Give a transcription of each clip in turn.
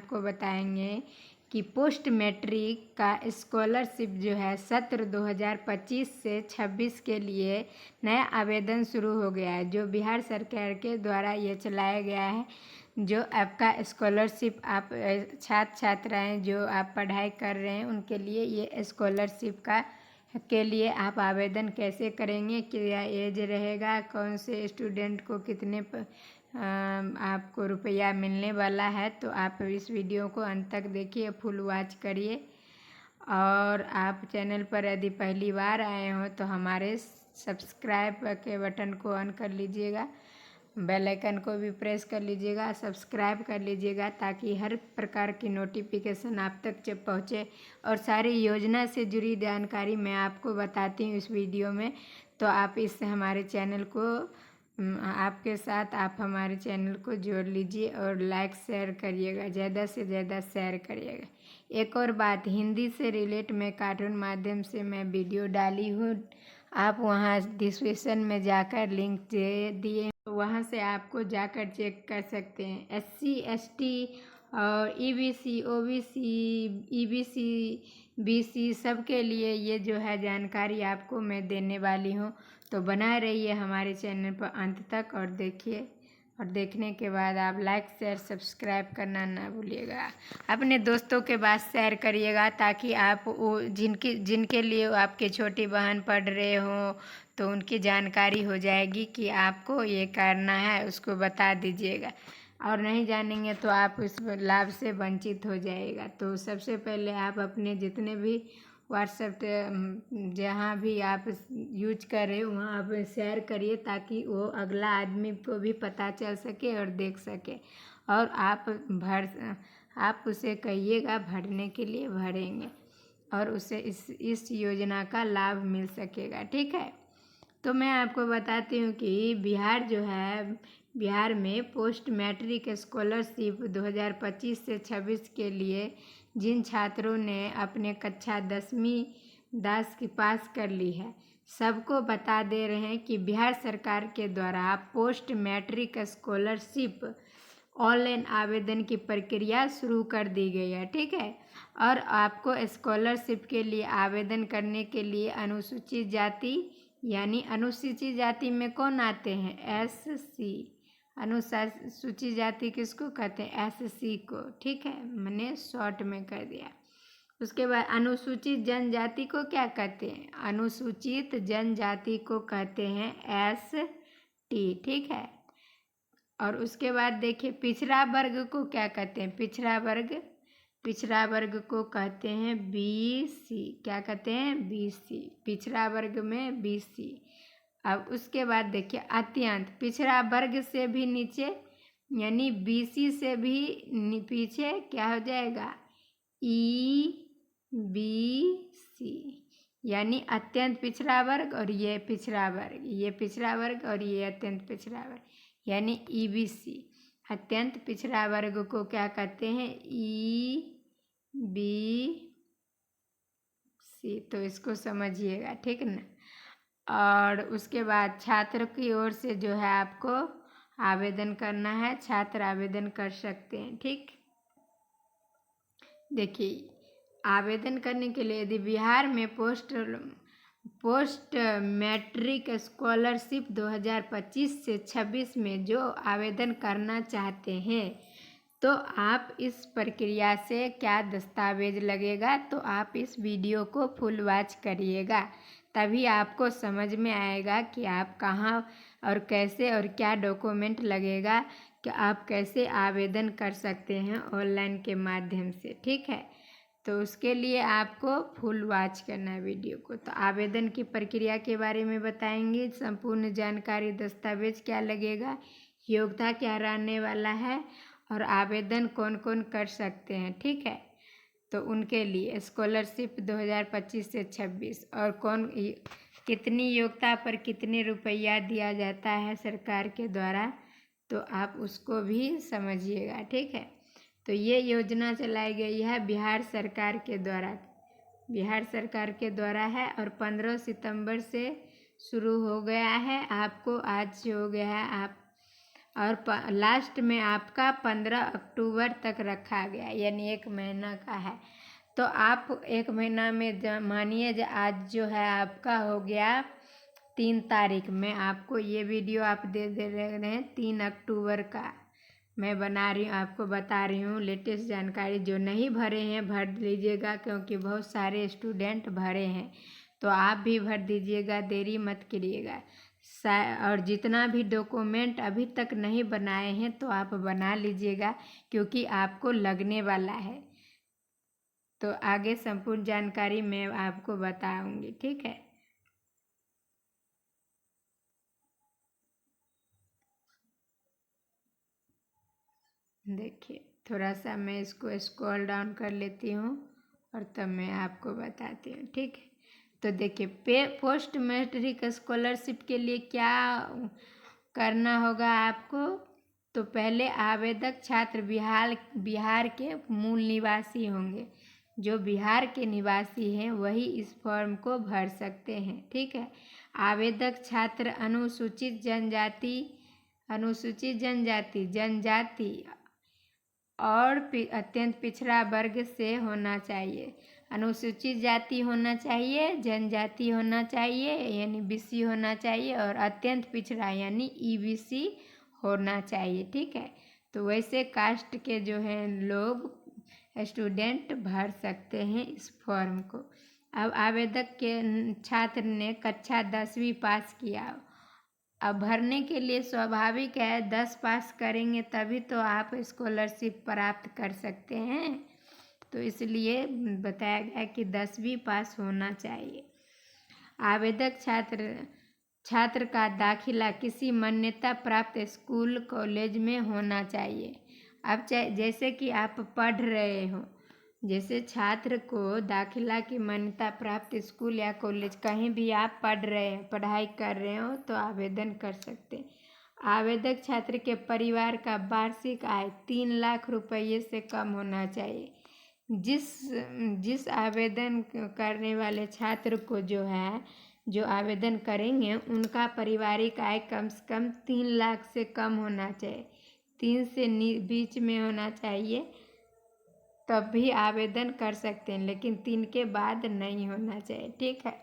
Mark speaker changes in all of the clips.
Speaker 1: आपको बताएंगे कि पोस्ट मैट्रिक का स्कॉलरशिप जो है सत्र 2025 से 26 के लिए नया आवेदन शुरू हो गया है, जो बिहार सरकार के द्वारा ये चलाया गया है। जो आपका स्कॉलरशिप आप छात्र छात्राएं जो आप पढ़ाई कर रहे हैं उनके लिए ये स्कॉलरशिप के लिए आप आवेदन कैसे करेंगे, क्या एज रहेगा, कौन से स्टूडेंट को कितने आपको रुपया मिलने वाला है। तो आप इस वीडियो को अंत तक देखिए, फुल वॉच करिए। और आप चैनल पर यदि पहली बार आए हो तो हमारे सब्सक्राइब के बटन को ऑन कर लीजिएगा, बेल आइकन को भी प्रेस कर लीजिएगा, सब्सक्राइब कर लीजिएगा, ताकि हर प्रकार की नोटिफिकेशन आप तक जब पहुँचे और सारी योजना से जुड़ी जानकारी मैं आपको बताती हूँ इस वीडियो में। तो आप इस हमारे चैनल को आपके साथ आप हमारे चैनल को जोड़ लीजिए और लाइक शेयर करिएगा, ज़्यादा से ज़्यादा शेयर करिएगा। एक और बात, हिंदी से रिलेट मैं कार्टून माध्यम से मैं वीडियो डाली हूँ, आप वहाँ डिस्क्रिप्शन में जाकर लिंक दे दिए, वहाँ से आपको जाकर चेक कर सकते हैं। SC ST और EBC OBC EBC BC सबके लिए ये जो है जानकारी आपको मैं देने वाली हूँ। तो बना रहिए हमारे चैनल पर अंत तक और देखिए, और देखने के बाद आप लाइक शेयर सब्सक्राइब करना ना भूलिएगा। अपने दोस्तों के पास शेयर करिएगा, ताकि आप वो जिनके लिए आपके छोटी बहन पढ़ रहे हो तो उनकी जानकारी हो जाएगी कि आपको ये करना है, उसको बता दीजिएगा। और नहीं जानेंगे तो आप इस लाभ से वंचित हो जाएगा। तो सबसे पहले आप अपने जितने भी व्हाट्सएप जहाँ भी आप यूज कर रहे हो वहाँ आप शेयर करिए, ताकि वो अगला आदमी को भी पता चल सके और देख सके। और आप उसे कहिएगा भरने के लिए, भरेंगे और उसे इस योजना का लाभ मिल सकेगा। ठीक है, तो मैं आपको बताती हूँ कि बिहार में पोस्ट मैट्रिक स्कॉलरशिप 2025 से 26 के लिए जिन छात्रों ने अपने कक्षा 10वीं की पास कर ली है, सबको बता दे रहे हैं कि बिहार सरकार के द्वारा पोस्ट मैट्रिक स्कॉलरशिप ऑनलाइन आवेदन की प्रक्रिया शुरू कर दी गई है। ठीक है, और आपको स्कॉलरशिप के लिए आवेदन करने के लिए अनुसूचित जाति यानी अनुसूचित जाति में कौन आते हैं, SC, अनुसूचित जाति किसको कहते हैं, SC को। ठीक है, मैंने शॉर्ट में कर दिया। उसके बाद अनुसूचित जनजाति को क्या कहते हैं, अनुसूचित जनजाति को कहते हैं ST। ठीक है, और उसके बाद देखिए पिछड़ा वर्ग को क्या कहते हैं, पिछड़ा वर्ग को कहते हैं BC। क्या कहते हैं, BC, पिछड़ा वर्ग में BC। अब उसके बाद देखिए अत्यंत पिछड़ा वर्ग से भी नीचे यानी BC से भी पीछे क्या हो जाएगा, EBC, यानी अत्यंत पिछड़ा वर्ग और ये पिछड़ा वर्ग, ये पिछड़ा वर्ग और ये अत्यंत पिछड़ा वर्ग यानी EBC। अत्यंत पिछड़ा वर्ग को क्या कहते हैं, EBC। तो इसको समझिएगा, ठीक ना। और उसके बाद छात्र की ओर से जो है आपको आवेदन करना है, छात्र आवेदन कर सकते हैं। ठीक, देखिए आवेदन करने के लिए यदि बिहार में पोस्ट मैट्रिक स्कॉलरशिप 2025 से 26 में जो आवेदन करना चाहते हैं, तो आप इस प्रक्रिया से क्या दस्तावेज लगेगा, तो आप इस वीडियो को फुल वॉच करिएगा, तभी आपको समझ में आएगा कि आप कहाँ और कैसे और क्या डॉक्यूमेंट लगेगा, कि आप कैसे आवेदन कर सकते हैं ऑनलाइन के माध्यम से। ठीक है, तो उसके लिए आपको फुल वॉच करना है वीडियो को। तो आवेदन की प्रक्रिया के बारे में बताएंगे, संपूर्ण जानकारी, दस्तावेज क्या लगेगा, योग्यता क्या रहने वाला है और आवेदन कौन कौन कर सकते हैं। ठीक है, तो उनके लिए स्कॉलरशिप 2025 से 26 और कितनी योग्यता पर कितने रुपया दिया जाता है सरकार के द्वारा, तो आप उसको भी समझिएगा। ठीक है, तो ये योजना चलाई गई है बिहार सरकार के द्वारा है और 15 सितंबर से शुरू हो गया है। आपको आज हो गया है, आप और लास्ट में आपका 15 अक्टूबर तक रखा गया, यानी 1 महीना का है। तो आप 1 महीना में मानिए आज जो है आपका हो गया 3 तारीख में, आपको ये वीडियो आप दे रहे हैं 3 अक्टूबर का मैं बना रही हूँ, आपको बता रही हूँ लेटेस्ट जानकारी। जो नहीं भरे हैं भर लीजिएगा, क्योंकि बहुत सारे स्टूडेंट भरे हैं, तो आप भी भर दीजिएगा, देरी मत करिएगा। और जितना भी डॉक्यूमेंट अभी तक नहीं बनाए हैं तो आप बना लीजिएगा, क्योंकि आपको लगने वाला है। तो आगे संपूर्ण जानकारी मैं आपको बताऊंगी, ठीक है। देखिए थोड़ा सा मैं इसको स्क्रॉल डाउन कर लेती हूँ और तब मैं आपको बताती हूँ, ठीक है। तो देखिए पोस्ट मैट्रिक स्कॉलरशिप के लिए क्या करना होगा आपको। तो पहले आवेदक छात्र बिहार के मूल निवासी होंगे। जो बिहार के निवासी हैं वही इस फॉर्म को भर सकते हैं, ठीक है। आवेदक छात्र अनुसूचित जनजाति और अत्यंत पिछड़ा वर्ग से होना चाहिए। अनुसूचित जाति होना चाहिए, जनजाति होना चाहिए यानी बीसी होना चाहिए, और अत्यंत पिछड़ा यानी ईबीसी होना चाहिए, ठीक है। तो वैसे कास्ट के जो हैं लोग स्टूडेंट भर सकते हैं इस फॉर्म को। अब आवेदक के छात्र ने कक्षा 10वीं पास किया। अब भरने के लिए स्वाभाविक है 10 पास करेंगे तभी तो आप स्कॉलरशिप प्राप्त कर सकते हैं, तो इसलिए बताया गया कि 10वीं पास होना चाहिए। आवेदक छात्र का दाखिला किसी मान्यता प्राप्त स्कूल कॉलेज में होना चाहिए। अब जैसे कि आप पढ़ रहे हो, जैसे छात्र को दाखिला की मान्यता प्राप्त स्कूल या कॉलेज कहीं भी आप पढ़ाई कर रहे हो तो आवेदन कर सकते हैं। आवेदक छात्र के परिवार का वार्षिक आय 3 लाख रुपये से कम होना चाहिए। जिस आवेदन करने वाले छात्र को जो आवेदन करेंगे उनका पारिवारिक आय कम से कम 3 लाख से कम होना चाहिए, 3 से बीच में होना चाहिए, तब भी आवेदन कर सकते हैं, लेकिन 3 के बाद नहीं होना चाहिए, ठीक है।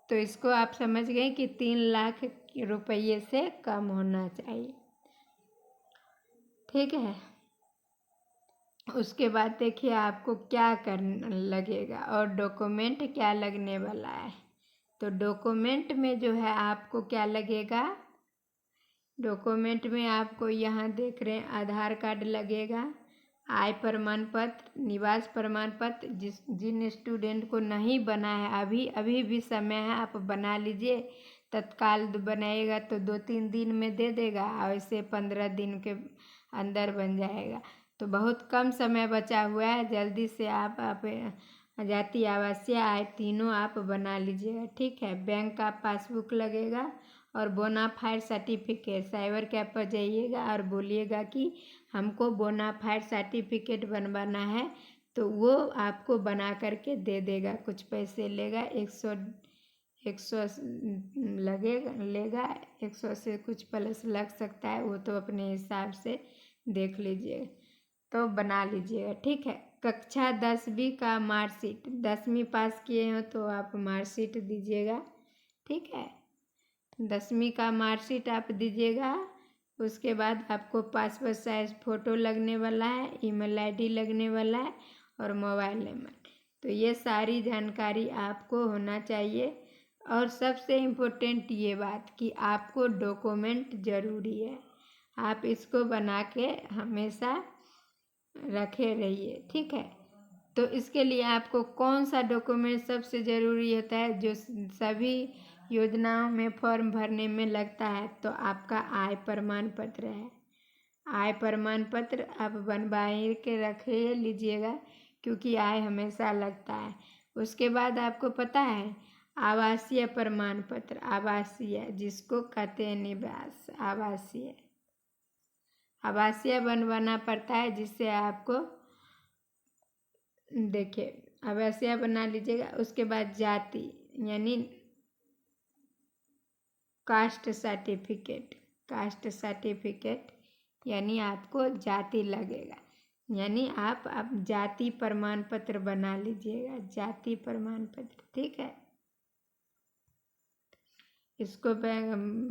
Speaker 1: तो इसको आप समझ गए कि 3 लाख रुपये से कम होना चाहिए, ठीक है। उसके बाद देखिए आपको क्या करना लगेगा और डॉक्यूमेंट क्या लगने वाला है। तो डॉक्यूमेंट में जो है आपको क्या लगेगा, डॉक्यूमेंट में आपको यहाँ देख रहे हैं आधार कार्ड लगेगा, आय प्रमाण पत्र, निवास प्रमाण पत्र। जिन स्टूडेंट को नहीं बना है अभी भी समय है, आप बना लीजिए। तत्काल बनाइएगा तो 2-3 दिन में दे देगा, और ऐसे 15 दिन के अंदर बन जाएगा। तो बहुत कम समय बचा हुआ है, जल्दी से आप जाति आवासीय आय तीनों आप बना लीजिएगा, ठीक है। बैंक का पासबुक लगेगा और बोनाफाइड सर्टिफिकेट। साइबर कैफ पर जाइएगा और बोलिएगा कि हमको बोनाफाइड सर्टिफिकेट बनवाना है, तो वो आपको बना करके दे देगा। कुछ पैसे लेगा, 100 लेगा, 100 से कुछ प्लस लग सकता है, वो तो अपने हिसाब से देख लीजिए, तो बना लीजिएगा, ठीक है। कक्षा 10वीं का मार्कशीट, 10वीं पास किए हो तो आप मार्कशीट दीजिएगा, ठीक है। 10वीं का मार्कशीट आप दीजिएगा। उसके बाद आपको पासपोर्ट साइज फ़ोटो लगने वाला है, ईमेल आईडी लगने वाला है और मोबाइल नंबर। तो ये सारी जानकारी आपको होना चाहिए। और सबसे इम्पोर्टेंट ये बात कि आपको डॉक्यूमेंट ज़रूरी है, आप इसको बना के हमेशा रखे रहिए, ठीक है। तो इसके लिए आपको कौन सा डॉक्यूमेंट सबसे ज़रूरी होता है, जो सभी योजनाओं में फॉर्म भरने में लगता है, तो आपका आय प्रमाण पत्र है। आय प्रमाण पत्र आप बनवाए के रखे लीजिएगा, क्योंकि आय हमेशा लगता है। उसके बाद आपको पता है आवासीय प्रमाण पत्र, आवासीय जिसको कहते हैं निवास, आवासीय बनवाना पड़ता है, जिससे आपको देखिए आवासीय बना लीजिएगा। उसके बाद जाति यानी कास्ट सर्टिफिकेट, कास्ट सर्टिफिकेट, यानी आपको जाति लगेगा, यानी आप जाति प्रमाण पत्र बना लीजिएगा, जाति प्रमाण पत्र, ठीक है। इसको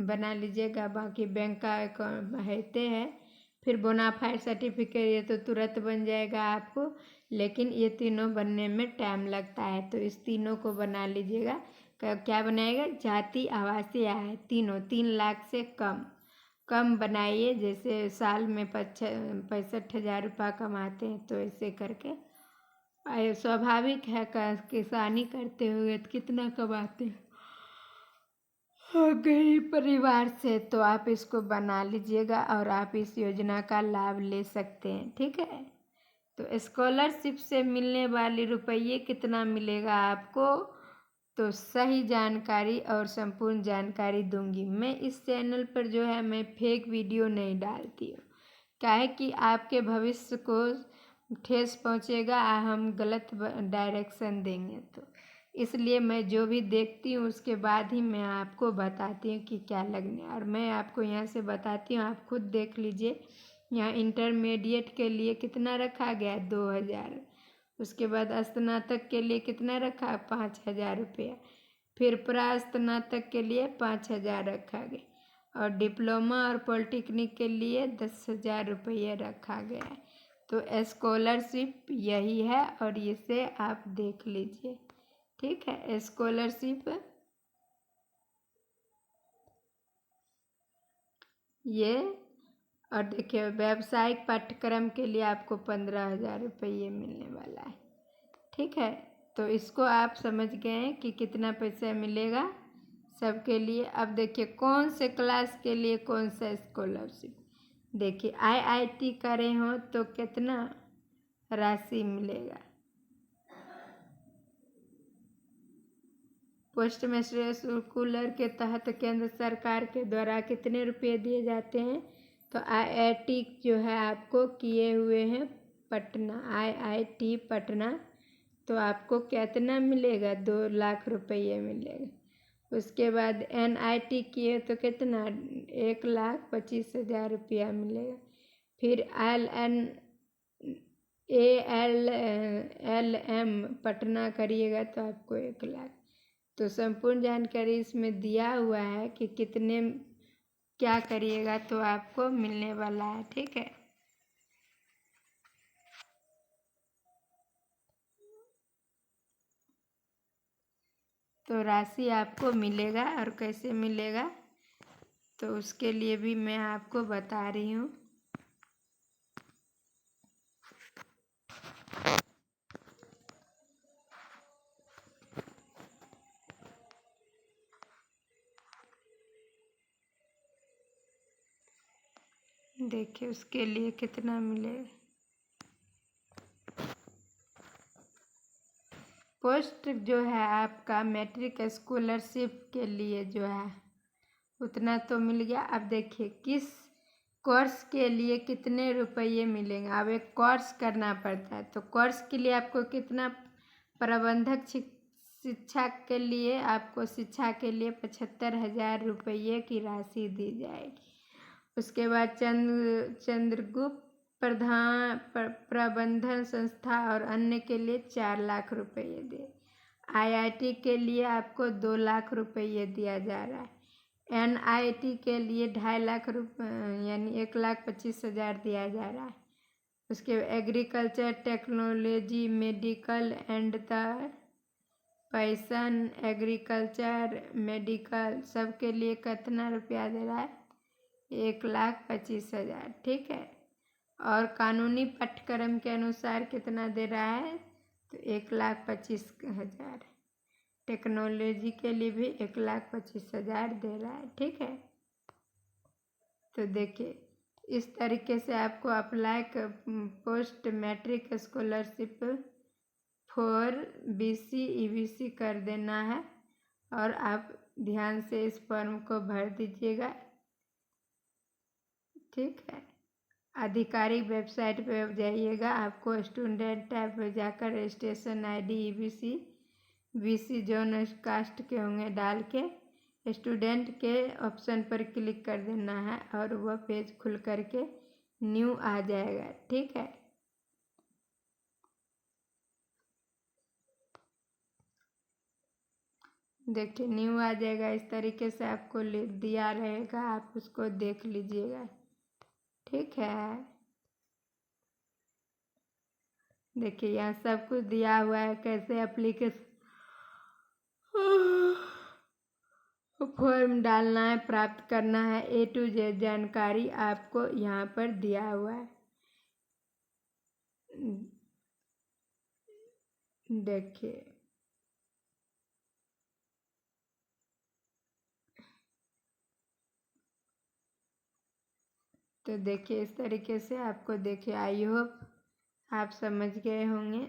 Speaker 1: बना लीजिएगा। बाकी बैंक का अकाउंट रहते हैं, फिर बोनाफाइड सर्टिफिकेट ये तो तुरंत बन जाएगा आपको, लेकिन ये तीनों बनने में टाइम लगता है, तो इस तीनों को बना लीजिएगा। क्या बनाएगा? जाति, आवासीय आय, तीनों 3 लाख से कम बनाइए। जैसे साल में 65,000 रुपये कमाते हैं, तो ऐसे करके स्वाभाविक है, किसानी करते हुए तो कितना कमाते हैं गरीब परिवार से, तो आप इसको बना लीजिएगा और आप इस योजना का लाभ ले सकते हैं, ठीक है। तो स्कॉलरशिप से मिलने वाली रुपये कितना मिलेगा आपको, तो सही जानकारी और संपूर्ण जानकारी दूंगी। मैं इस चैनल पर जो है मैं फेक वीडियो नहीं डालती हूँ, क्या है कि आपके भविष्य को ठेस पहुँचेगा, हम गलत डायरेक्शन देंगे, तो इसलिए मैं जो भी देखती हूँ उसके बाद ही मैं आपको बताती हूँ कि क्या लगने, और मैं आपको यहाँ से बताती हूँ, आप खुद देख लीजिए। यहाँ इंटरमीडिएट के लिए कितना रखा गया है? 2,000। उसके बाद स्नातक के लिए कितना रखा है? 5,000 रुपया। फिर प्रास्नातक के लिए 5,000 रखा गया, और डिप्लोमा और पॉलिटेक्निक के लिए 10,000 रुपये रखा गया है। तो स्कॉलरशिप यही है, और इसे आप देख लीजिए, ठीक है। स्कॉलरशिप ये, और देखिए व्यावसायिक पाठ्यक्रम के लिए आपको 15,000 रुपये मिलने वाला है, ठीक है। तो इसको आप समझ गए हैं कि कितना पैसा मिलेगा सबके लिए। अब देखिए कौन से क्लास के लिए कौन सा स्कॉलरशिप, देखिए IIT करे हो तो कितना राशि मिलेगा। पोस्ट मास्टर स्कॉलर के तहत केंद्र सरकार के द्वारा कितने रुपए दिए जाते हैं, तो IIT जो है आपको किए हुए हैं पटना, IIT पटना, तो आपको कितना मिलेगा? 2 लाख रुपये मिलेगा। उसके बाद NIT किए तो कितना? 1,25,000 रुपया मिलेगा। फिर ALM पटना करिएगा तो आपको 1 लाख। तो संपूर्ण जानकारी इसमें दिया हुआ है कि कितने क्या करिएगा तो आपको मिलने वाला है, ठीक है। तो राशि आपको मिलेगा, और कैसे मिलेगा तो उसके लिए भी मैं आपको बता रही हूँ। देखिए उसके लिए कितना मिलेगा। पोस्ट जो है आपका मैट्रिक स्कॉलरशिप के लिए जो है उतना तो मिल गया। अब देखिए किस कोर्स के लिए कितने रुपये मिलेंगे। अब एक कोर्स करना पड़ता है, तो कोर्स के लिए आपको कितना, प्रबंधक शिक्षा के लिए आपको शिक्षा के लिए 75,000 रुपये की राशि दी जाएगी। उसके बाद चंद्रगुप्त प्रबंधन संस्था और अन्य के लिए 4 लाख रुपये दे। IIT के लिए आपको 2 लाख रुपये दिया जा रहा है। NIT के लिए 2.5 लाख रुपये यानी 1,25,000 दिया जा रहा है। उसके agriculture, technology, medical and the passion, agriculture, medical सब के लिए कितना रुपया दे रहा है? 1,25,000, ठीक है। और कानूनी पाठ्यक्रम के अनुसार कितना दे रहा है? तो 1,25,000। टेक्नोलॉजी के लिए भी 1,25,000 दे रहा है, ठीक है। तो देखिए इस तरीके से आपको apply post matric scholarship for BC EBC कर देना है, और आप ध्यान से इस फॉर्म को भर दीजिएगा, ठीक है। आधिकारिक वेबसाइट पे जाइएगा, आपको स्टूडेंट टैब पे जाकर रजिस्ट्रेशन ID EBC BC जो कास्ट के होंगे डाल के स्टूडेंट के ऑप्शन पर क्लिक कर देना है और वह पेज खुल करके न्यू आ जाएगा। ठीक है, देखिए न्यू आ जाएगा। इस तरीके से आपको दिया रहेगा, आप उसको देख लीजिएगा। ठीक है, देखिए यहाँ सब कुछ दिया हुआ है, कैसे एप्लीकेशन फॉर्म डालना है, प्राप्त करना है, A to Z जानकारी आपको यहाँ पर दिया हुआ है। देखिए तो देखिए इस तरीके से आपको, देखिए आई होप आप समझ गए होंगे।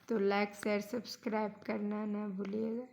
Speaker 1: तो लाइक शेयर सब्सक्राइब करना ना भूलिएगा।